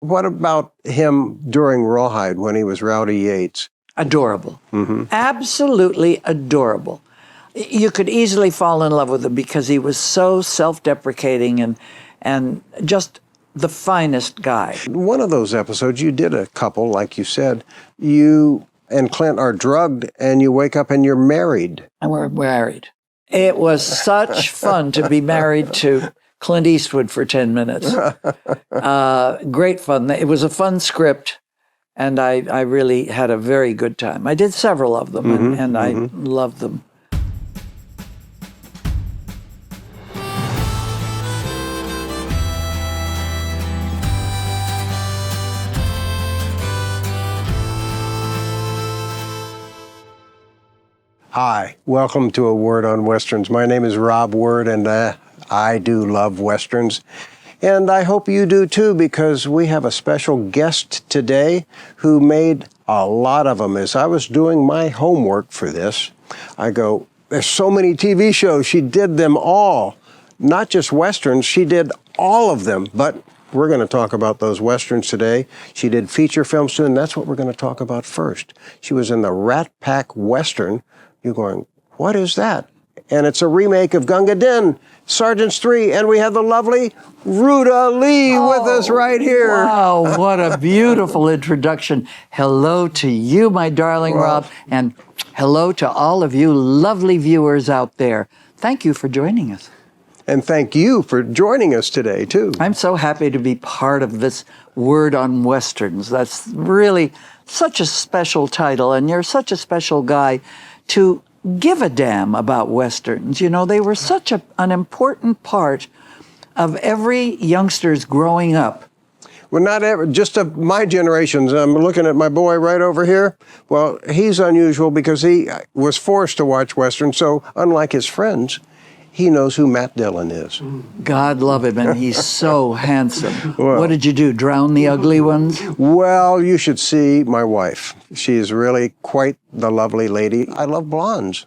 What about him during Rawhide when he was Rowdy Yates? Adorable. Absolutely adorable. You could easily fall in love with him because he was so self-deprecating and just the finest guy. One of those episodes, you did a couple, like you said. You and Clint are drugged and you wake up and you're married. And we're married. It was such fun to be married to Clint Eastwood for 10 minutes. Great fun. It was a fun script, and I really had a very good time. I did several of them, and I loved them. Hi, welcome to A Word on Westerns. My name is Rob Word, and I do love Westerns. And I hope you do too, because we have a special guest today who made a lot of them. As I was doing my homework for this, I go, there's so many TV shows. She did them all. Not just Westerns, she did all of them. But we're going to talk about those Westerns today. She did feature films too, and that's what we're going to talk about first. She was in the Rat Pack Western. You're going, what is that? And it's a remake of Gunga Din, Sergeants 3, and we have the lovely Ruta Lee with us right here. Wow, what a beautiful introduction. Hello to you, my darling Rob, and hello to all of you lovely viewers out there. Thank you for joining us. And thank you for joining us today, too. I'm so happy to be part of this Word on Westerns. That's really such a special title, and you're such a special guy to give a damn about Westerns. You know, they were such an important part of every youngster's growing up. Well, not ever, just of my generations. I'm looking at my boy right over here. Well, he's unusual because he was forced to watch Westerns, so unlike his friends, he knows who Matt Dillon is. God love him, and he's so handsome. Well, what did you do, drown the ugly ones? Well, you should see my wife. She's really quite the lovely lady. I love blondes.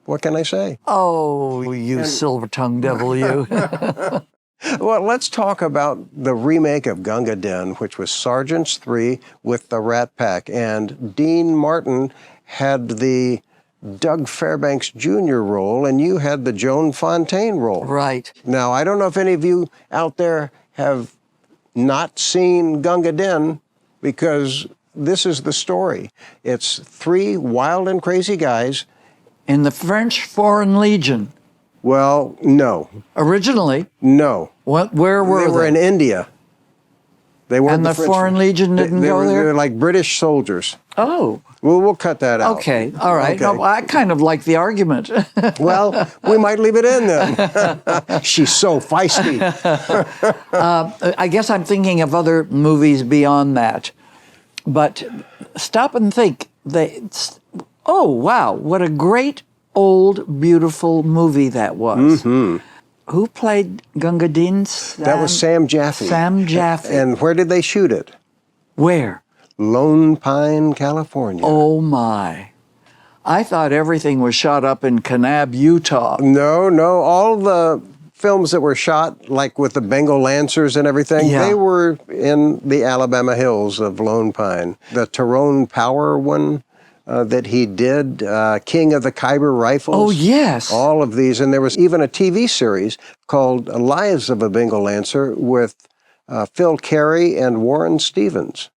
What can I say? Oh, you silver-tongued devil, you. Well, let's talk about the remake of Gunga Din, which was Sergeants 3 with the Rat Pack. And Dean Martin had the Doug Fairbanks Jr. role, and you had the Joan Fontaine role. Right. Now, I don't know if any of you out there have not seen Gunga Din, because this is the story. It's three wild and crazy guys. In the French Foreign Legion. Well, no. Originally? No. Where were they? They were in India. They weren't and the French Foreign Legion didn't go there? They were like British soldiers. Oh. Well, we'll cut that out. Okay, all right. Okay. No, I kind of like the argument. Well, we might leave it in then. She's so feisty. I guess I'm thinking of other movies beyond that. But stop and think. Oh, wow, what a great, old, beautiful movie that was. Who played Gunga Din? That was Sam Jaffe. Sam Jaffe. And where did they shoot it? Where? Lone Pine, California. Oh, my. I thought everything was shot up in Kanab, Utah. No. All the films that were shot, like with the Bengal Lancers and everything, they were in the Alabama hills of Lone Pine. The Tyrone Power one that he did, King of the Khyber Rifles. Oh, yes. All of these. And there was even a TV series called Lives of a Bengal Lancer with Phil Carey and Warren Stevens.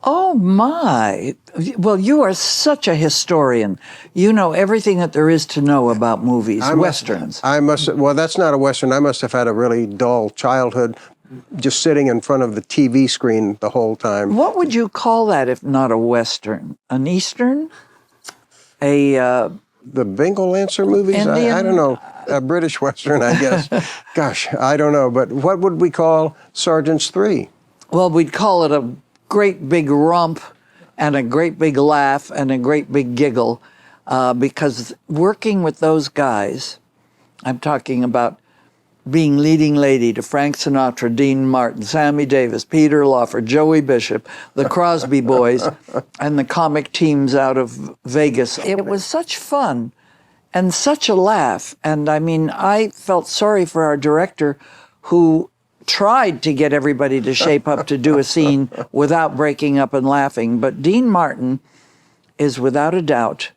Oh, my. Well, you are such a historian. You know everything that there is to know about movies, Westerns. Well, that's not a Western. I must have had a really dull childhood, just sitting in front of the TV screen the whole time. What would you call that if not a Western? An Eastern? The Bengal Lancer movies? I don't know. A British Western, I guess. Gosh, I don't know. But what would we call Sergeants 3? Well, we'd call it a great big romp and a great big laugh and a great big giggle, because working with those guys, I'm talking about being leading lady to Frank Sinatra, Dean Martin, Sammy Davis, Peter Lawford, Joey Bishop, the Crosby Boys, and the comic teams out of Vegas. It was such fun and such a laugh. And I mean, I felt sorry for our director, who tried to get everybody to shape up to do a scene without breaking up and laughing. But Dean Martin is without a doubt,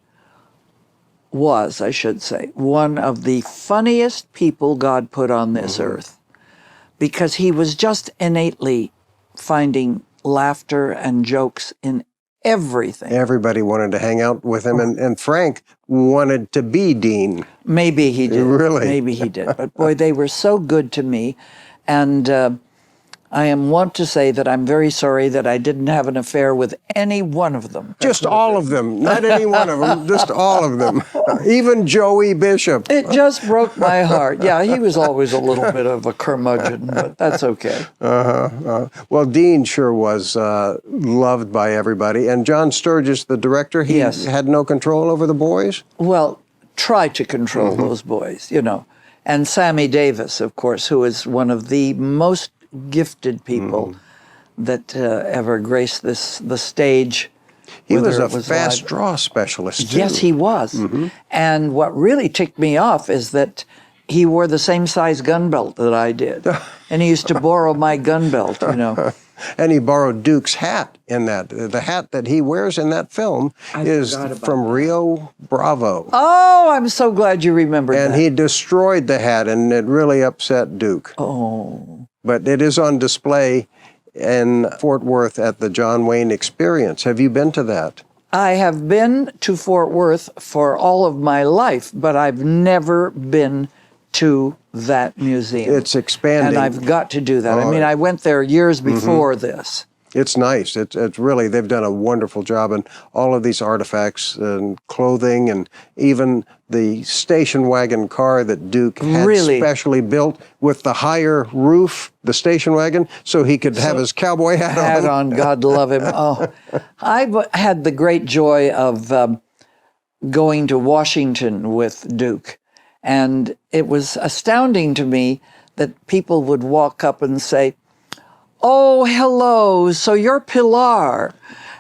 was, I should say, one of the funniest people God put on this earth, because he was just innately finding laughter and jokes in everything. Everybody wanted to hang out with him, and Frank wanted to be Dean. Maybe he did. Really? Maybe he did. But boy, they were so good to me. And I am wont to say that I'm very sorry that I didn't have an affair with any one of them. Just all of them, not any one of them, just all of them. Even Joey Bishop. It just broke my heart. Yeah, he was always a little bit of a curmudgeon, but that's okay. Well, Dean sure was loved by everybody. And John Sturgis, the director, he Yes. had no control over the boys? Well, try to control those boys, you know. And Sammy Davis, of course, who is one of the most gifted people that ever graced the stage. He was whether a it was fast live- draw specialist, too. Yes, he was. And what really ticked me off is that he wore the same size gun belt that I did. And he used to borrow my gun belt, you know. And he borrowed Duke's hat in that. The hat that he wears in that film is forgot about from Rio Bravo. Oh, I'm so glad you remembered And that. he destroyed the hat, and it really upset Duke. Oh. But it is on display in Fort Worth at the John Wayne Experience. Have you been to that? I have been to Fort Worth for all of my life, but I've never been to that museum. It's expanding. And I've got to do that. I Oh, mean, I went there years before this. It's nice. It's really, they've done a wonderful job, and all of these artifacts and clothing, and even the station wagon car that Duke had Really? specially built with the higher roof, the station wagon, so he could have his cowboy hat on. Had on, God love him. Oh, I've had the great joy of going to Washington with Duke. And it was astounding to me that people would walk up and say, "Oh, hello, so you're Pilar,"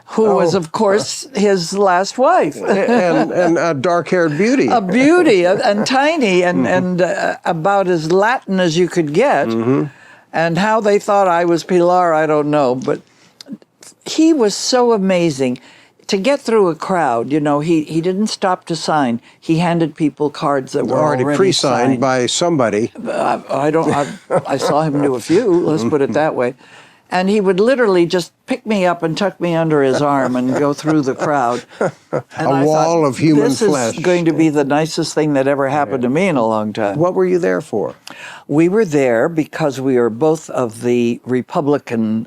who was, of course, his last wife. and a dark-haired beauty. A beauty and tiny and about as Latin as you could get. And how they thought I was Pilar, I don't know. But he was so amazing. To get through a crowd, you know, he didn't stop to sign. He handed people cards that were Already already pre-signed signed. by somebody. I saw him do a few, let's put it that way. And he would literally just pick me up and tuck me under his arm and go through the crowd. And A wall of human this flesh. is going to be the nicest thing that ever happened to me in a long time. What were you there for? We were there because we are both of the Republican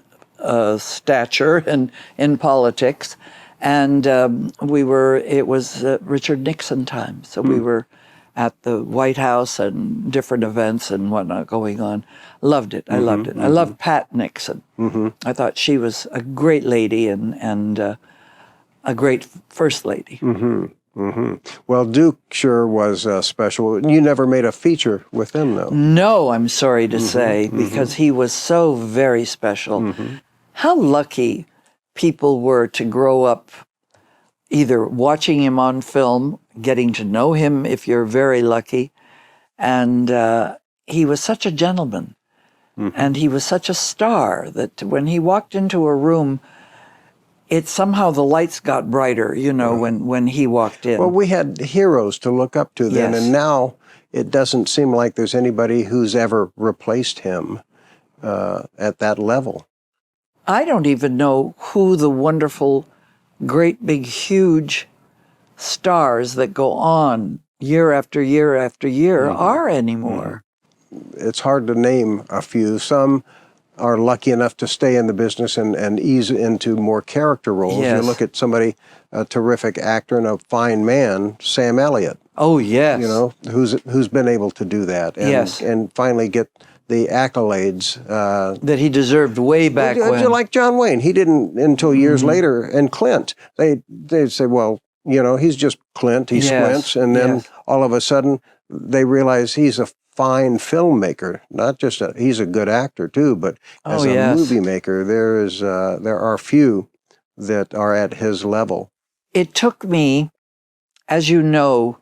stature in politics. And it was Richard Nixon time. So we were at the White House and different events and whatnot going on. Loved it. I loved it. I loved Pat Nixon. I thought she was a great lady and a great first lady. Well, Duke sure was special. You never made a feature with him, though. No, I'm sorry to say, because he was so very special. How lucky people were to grow up either watching him on film, getting to know him if you're very lucky, and he was such a gentleman, and he was such a star that when he walked into a room, it somehow the lights got brighter, you know, when he walked in. Well, we had heroes to look up to then, Yes. and now it doesn't seem like there's anybody who's ever replaced him at that level. I don't even know who the wonderful, great, big, huge stars that go on year after year after year are anymore. It's hard to name a few. Some are lucky enough to stay in the business and ease into more character roles. Yes. You look at somebody, a terrific actor and a fine man, Sam Elliott, Oh, yes. you know, who's been able to do that and finally get the accolades. That he deserved way back when. Like John Wayne, he didn't until years later. And Clint, they'd say, well, you know, he's just Clint. He Yes, squints, and then yes. all of a sudden they realize he's a fine filmmaker. Not just he's a good actor too, but as a movie maker, there are few that are at his level. It took me, as you know,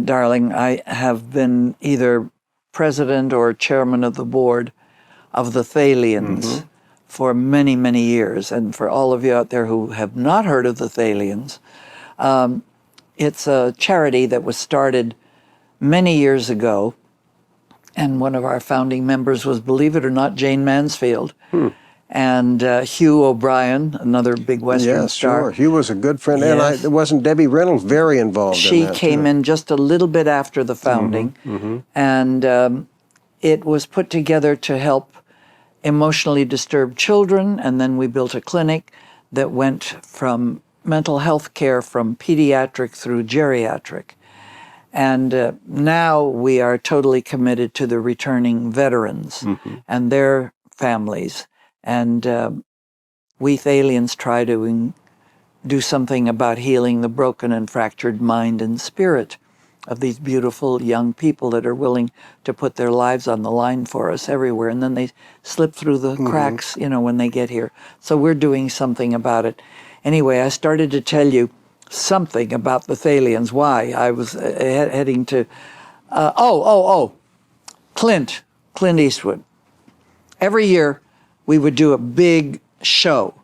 darling, I have been either president or chairman of the board of the Thalians for many, many years. And for all of you out there who have not heard of the Thalians, it's a charity that was started many years ago. And one of our founding members was, believe it or not, Jane Mansfield. And Hugh O'Brien, another big Western star. Sure. Hugh was a good friend. Yes. And wasn't Debbie Reynolds very involved in that? She came in just a little bit after the founding. And it was put together to help emotionally disturbed children. And then we built a clinic that went from mental health care from pediatric through geriatric. And now we are totally committed to the returning veterans and their families. And we Thalians try to do something about healing the broken and fractured mind and spirit of these beautiful young people that are willing to put their lives on the line for us everywhere. And then they slip through the cracks, you know, when they get here. So we're doing something about it. Anyway, I started to tell you something about the Thalians, why I was heading to, Clint Eastwood. Every year we would do a big show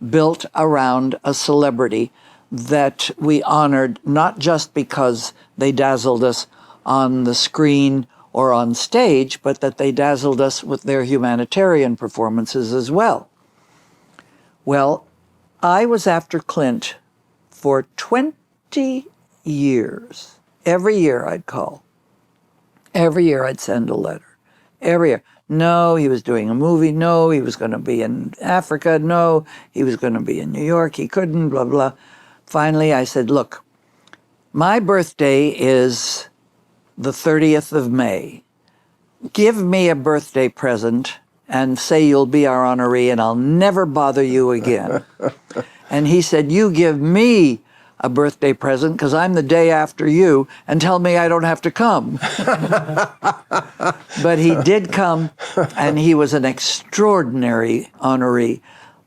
built around a celebrity that we honored, not just because they dazzled us on the screen or on stage, but that they dazzled us with their humanitarian performances as well. Well, I was after Clint for 20 years. Every year I'd call. Every year I'd send a letter. Every year. No, he was doing a movie. No, he was going to be in Africa. No, he was going to be in New York. He couldn't, blah, blah. Finally, I said, look, my birthday is the 30th of May. Give me a birthday present and say you'll be our honoree and I'll never bother you again. And he said, you give me a birthday present because I'm the day after you and tell me I don't have to come. But he did come, and he was an extraordinary honoree.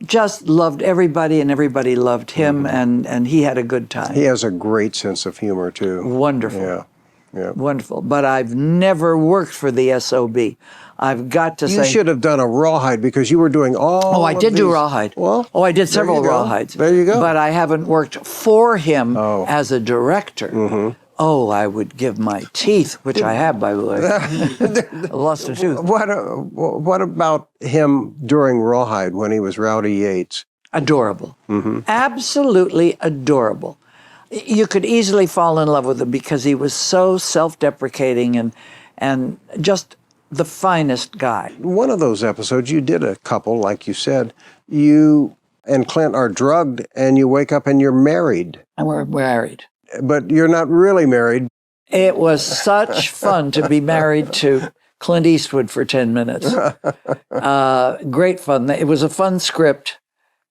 Just loved everybody, and everybody loved him, and he had a good time. He has a great sense of humor, too. Wonderful. Yeah. Wonderful. But I've never worked for the SOB. I've got to say... You should have done a Rawhide because you were doing all I did do Rawhide. Well, I did several Rawhides. There you go. But I haven't worked for him as a director. Oh, I would give my teeth, which I have, by the way. I lost a tooth. What about him during Rawhide when he was Rowdy Yates? Adorable. Absolutely adorable. You could easily fall in love with him because he was so self-deprecating and just the finest guy. One of those episodes, you did a couple, like you said. You and Clint are drugged, and you wake up and you're married. And we're married. But you're not really married. It was such fun to be married to Clint Eastwood for 10 minutes. Great fun. It was a fun script,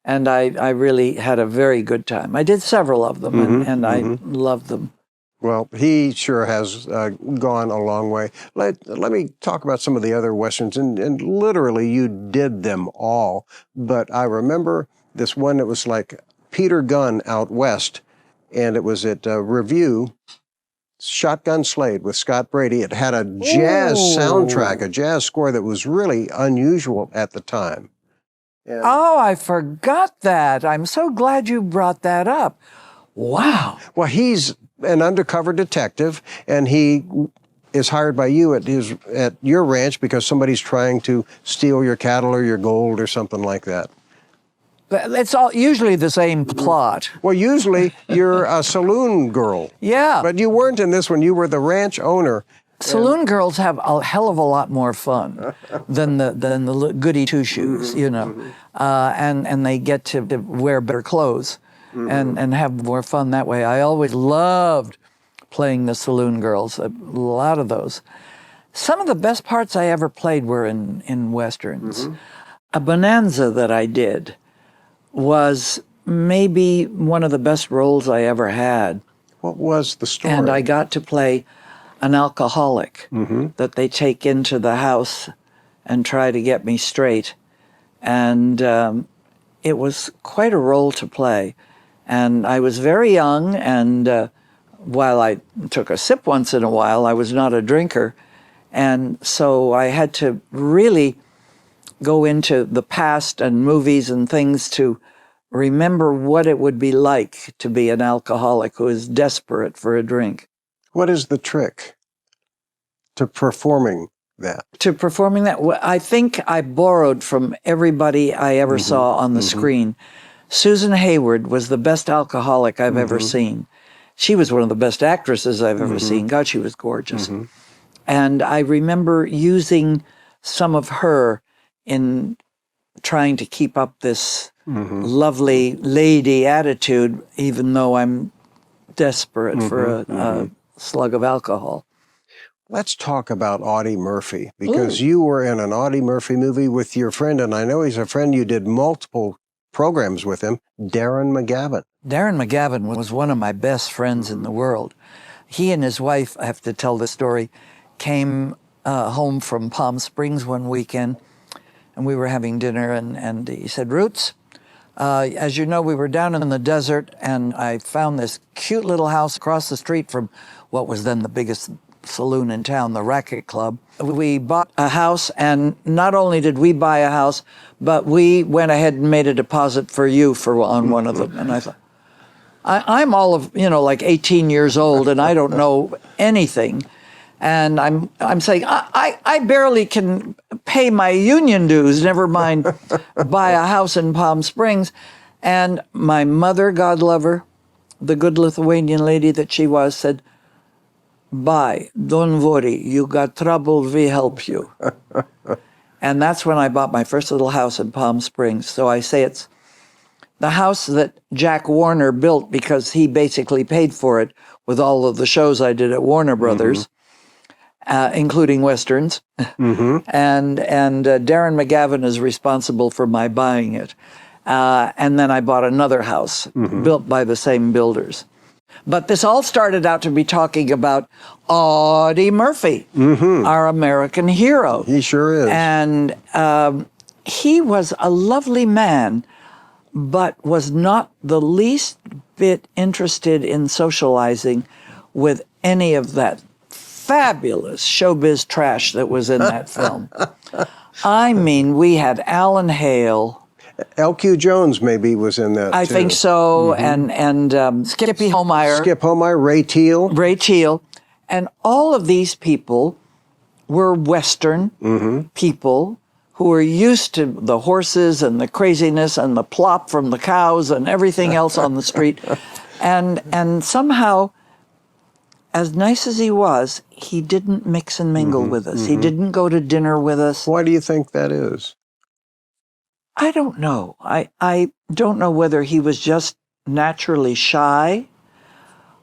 and I really had a very good time. I did several of them, and I loved them. Well, he sure has gone a long way. Let me talk about some of the other Westerns, and literally you did them all. But I remember this one that was like Peter Gunn Out West, and it was at Review, Shotgun Slade with Scott Brady. It had a jazz soundtrack, a jazz score that was really unusual at the time. And I forgot that. I'm so glad you brought that up. Wow. Well, he's an undercover detective, and he is hired by you at your ranch because somebody's trying to steal your cattle or your gold or something like that. It's all usually the same plot. Well, usually you're a saloon girl. Yeah. But you weren't in this one. You were the ranch owner. Saloon girls have a hell of a lot more fun than the goody two-shoes, you know. And they get to wear better clothes and have more fun that way. I always loved playing the saloon girls, a lot of those. Some of the best parts I ever played were in Westerns. A bonanza that I did was maybe one of the best roles I ever had. What was the story? And I got to play an alcoholic that they take into the house and try to get me straight. And it was quite a role to play. And I was very young, and while I took a sip once in a while, I was not a drinker. And so I had to really go into the past and movies and things to remember what it would be like to be an alcoholic who is desperate for a drink. What is the trick to performing that? To performing that, I think I borrowed from everybody I ever saw on the screen. Susan Hayward was the best alcoholic I've ever seen. She was one of the best actresses I've ever seen. God, she was gorgeous. And I remember using some of her in trying to keep up this lovely lady attitude, even though I'm desperate for a slug of alcohol. Let's talk about Audie Murphy, because you were in an Audie Murphy movie with your friend, and I know he's a friend. You did multiple programs with him, Darren McGavin. Darren McGavin was one of my best friends in the world. He and his wife, I have to tell the story, came home from Palm Springs one weekend, and we were having dinner, and he said, Roots, as you know, we were down in the desert, and I found this cute little house across the street from what was then the biggest saloon in town, the Racket Club. We bought a house, and not only did we buy a house, but we went ahead and made a deposit for you on one of them. And I thought, I'm all of, like 18 years old, and I don't know anything. And I'm saying, I barely can pay my union dues, never mind buy a house in Palm Springs. And my mother, God love her, the good Lithuanian lady that she was, said, buy, don't worry, you got trouble, we help you. And that's when I bought my first little house in Palm Springs. So I say it's the house that Jack Warner built because he basically paid for it with all of the shows I did at Warner Brothers. Including Westerns, and Darren McGavin is responsible for my buying it. And then I bought another house built by the same builders. But this all started out to be talking about Audie Murphy, our American hero. He sure is. And he was a lovely man, but was not the least bit interested in socializing with any of that fabulous showbiz trash that was in that film. I mean, we had Alan Hale. L.Q. Jones maybe was in that, I think so, and Skippy Homeyer. Skip Homeyer, Ray Teal. Ray Teal. And all of these people were Western people who were used to the horses and the craziness and the plop from the cows and everything else on the street. And somehow, as nice as he was, he didn't mix and mingle with us. He didn't go to dinner with us. Why do you think that is? I don't know. I don't know whether he was just naturally shy,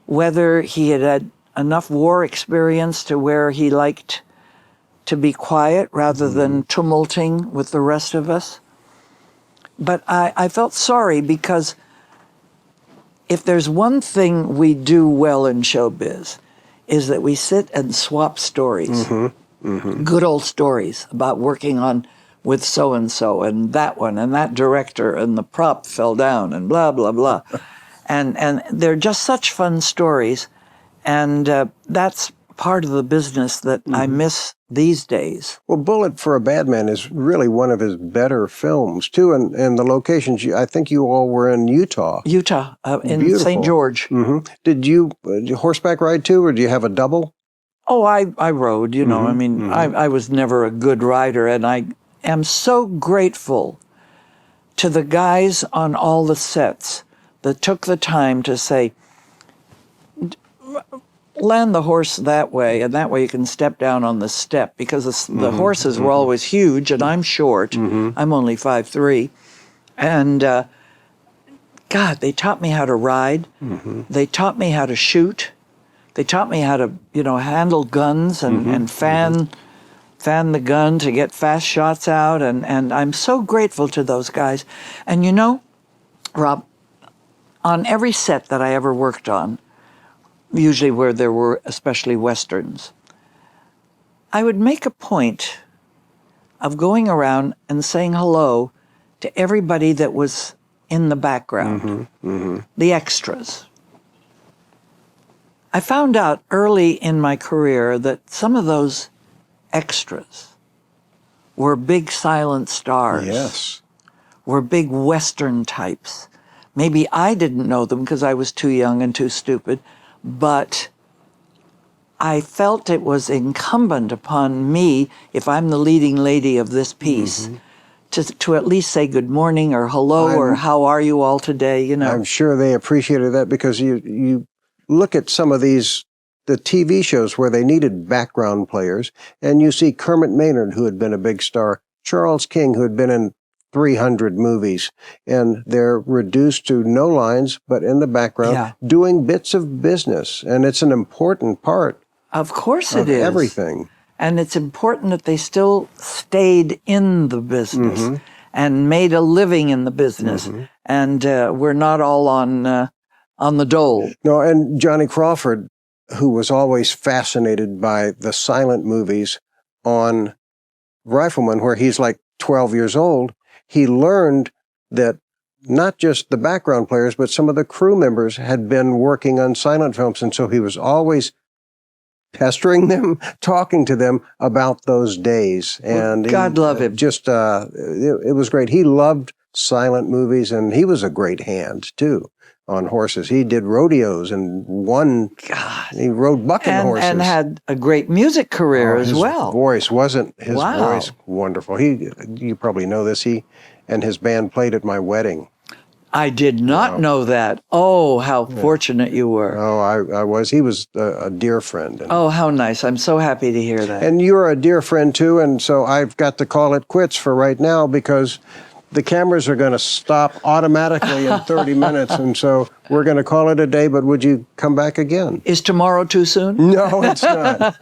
whether he had enough war experience to where he liked to be quiet rather than tumulting with the rest of us. But I felt sorry because if there's one thing we do well in showbiz, is that we sit and swap stories, good old stories about working on with so-and-so and that one and that director and the prop fell down and blah, blah, blah. And they're just such fun stories. And that's part of the business that I miss these days. Well, Bullet for a Badman is really one of his better films, too. And the locations, I think you all were in Utah. Utah, in Beautiful. St. George. Did you horseback ride, too, or do you have a double? Oh, I rode, you know. I mean, I was never a good rider, and I am so grateful to the guys on all the sets that took the time to say, land the horse that way, and that way you can step down on the step, because the horses were always huge, and I'm short. I'm only 5'3". And God, they taught me how to ride. They taught me how to shoot. They taught me how to, handle guns and fan the gun to get fast shots out. And I'm so grateful to those guys. And Rob, on every set that I ever worked on, usually where there were especially Westerns, I would make a point of going around and saying hello to everybody that was in the background, the extras. I found out early in my career that some of those extras were big silent stars. Yes. Were big Western types. Maybe I didn't know them because I was too young and too stupid, but I felt it was incumbent upon me, if I'm the leading lady of this piece, to at least say good morning or hello or how are you all today, you know. I'm sure they appreciated that, because you look at some of the TV shows where they needed background players, and you see Kermit Maynard, who had been a big star, Charles King, who had been in 300 movies, and they're reduced to no lines, but in the background, doing bits of business. And it's an important part of course of it is. everything. And it's important that they still stayed in the business and made a living in the business. And we're not all on the dole. No, and Johnny Crawford, who was always fascinated by the silent movies on Rifleman, where he's like 12 years old, he learned that not just the background players, but some of the crew members had been working on silent films. And so he was always pestering them, talking to them about those days. And God love him. Just, it was great. He loved silent movies, and he was a great hand, too, on horses. He did rodeos and won. God. He rode bucking horses. And had a great music career as well. His voice wasn't voice wonderful. You probably know this. He and his band played at my wedding. I did not know that. Oh, how fortunate you were. Oh, I was. He was a dear friend. Oh, how nice. I'm so happy to hear that. And you're a dear friend, too, and so I've got to call it quits for right now, because the cameras are going to stop automatically in 30 minutes, and so we're going to call it a day, but would you come back again? Is tomorrow too soon? No, it's not.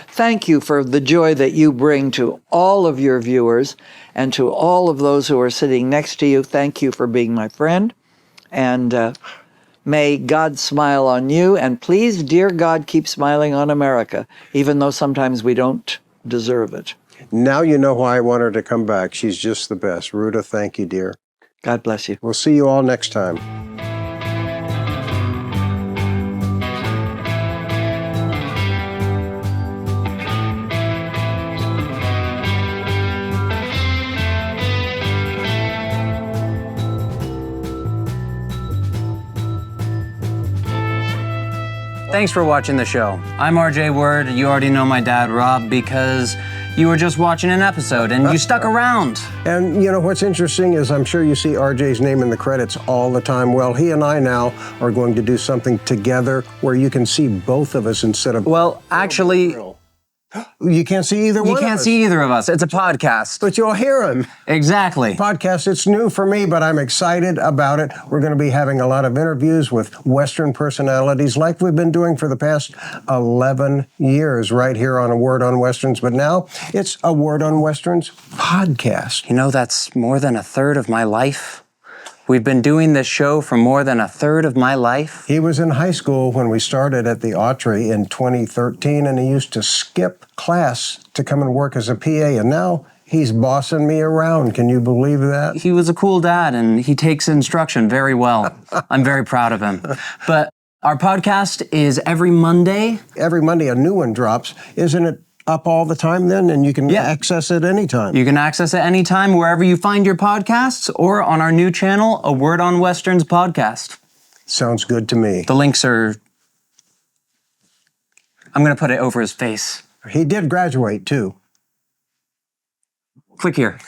Thank you for the joy that you bring to all of your viewers and to all of those who are sitting next to you. Thank you for being my friend, and may God smile on you, and please, dear God, keep smiling on America, even though sometimes we don't deserve it. Now you know why I want her to come back. She's just the best. Ruta, thank you, dear. God bless you. We'll see you all next time. Thanks for watching the show. I'm RJ Word. You already know my dad, Rob, because you were just watching an episode and you stuck around. And you know what's interesting is I'm sure you see RJ's name in the credits all the time. Well, he and I now are going to do something together where you can see both of us instead of... Well, actually... You can't see either one of us. You can't see either of us. It's a podcast. But you'll hear him. Exactly. Podcast, it's new for me, but I'm excited about it. We're going to be having a lot of interviews with Western personalities like we've been doing for the past 11 years right here on A Word on Westerns. But now it's A Word on Westerns podcast. You know, that's more than a third of my life. We've been doing this show for more than a third of my life. He was in high school when we started at the Autry in 2013, and he used to skip class to come and work as a PA, and now he's bossing me around. Can you believe that? He was a cool dad, and he takes instruction very well. I'm very proud of him. But our podcast is every Monday. Every Monday a new one drops. Isn't it up all the time then, and you can access it anytime? You can access it anytime wherever you find your podcasts or on our new channel, A Word on Westerns podcast. Sounds good to me. The links are... I'm going to put it over his face. He did graduate, too. Click here.